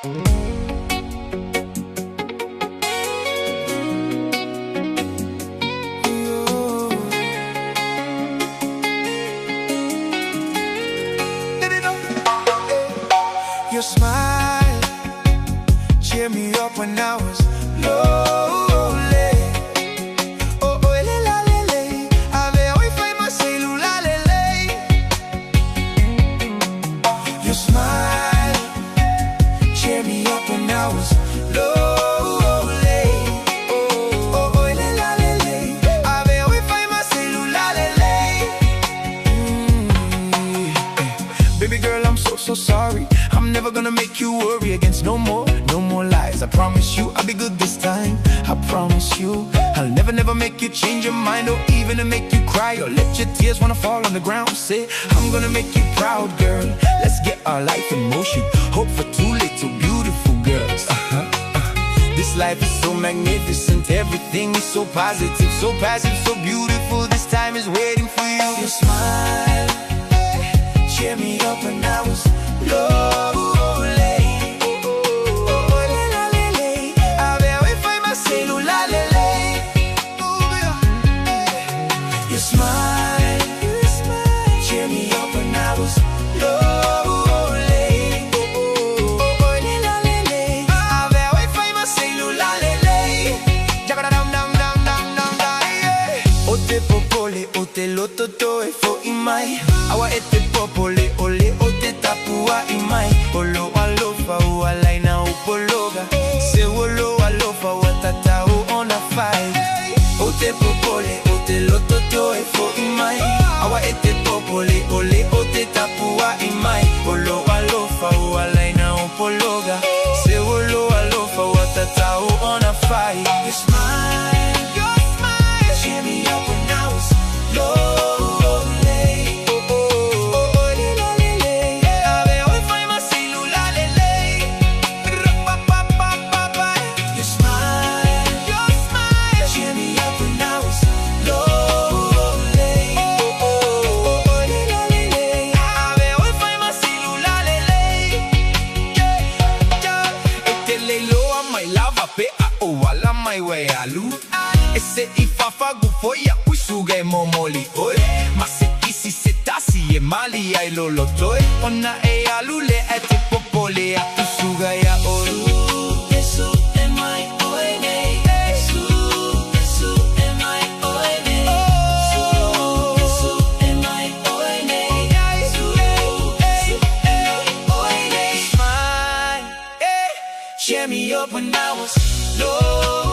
Your smile cheer me up when I was lonely. Oh, oh, le, la, le, le. Avec Wi-Fi, ma cellula, le, le. Your smile cheer me up when I was lonely. Oh, oh, oh, le, la, le, le. Avec Wi-Fi, ma cellula, le, le. Baby girl, I'm so sorry. I'm never gonna make you worry against no more lies. I promise you I'll be good this time. I promise you I'll never make you change your mind, or even to make you cry, or let your tears wanna fall on the ground. Say I'm gonna make you proud, girl. Let's get our life in motion. Hope for two little beautiful girls. This life is so magnificent. Everything is so positive, so passive, so beautiful. This time is waiting for you. Your smile cheer me up when I was lonely. Your smile cheer me up when I was lonely. Avec Wi-Fi, ma cellula, o te popole, o te lototo e fo imai. Awa e te popole, ole o te tapua imai. Olo alofa o alaina upologa. Se olo alofa o tata o on a fight. O te popole, o te lototo e fo imai. Awa e te popole, ole o te tapua imai. Olo alofa o alaina upologa. Se olo alofa o tata o on a fight. Your smile cheer me up when I was lonely. Ese ifafa gufoya uisuge momoli oi. Mase isi setasi e mali ai lolo toi. Ona e alule e te popole a usuga ya oi. Yesu e mai oine. Yesu e mai oine. Yesu e mai oine. Yesu e mai oine. Smile cheer me up when I was low.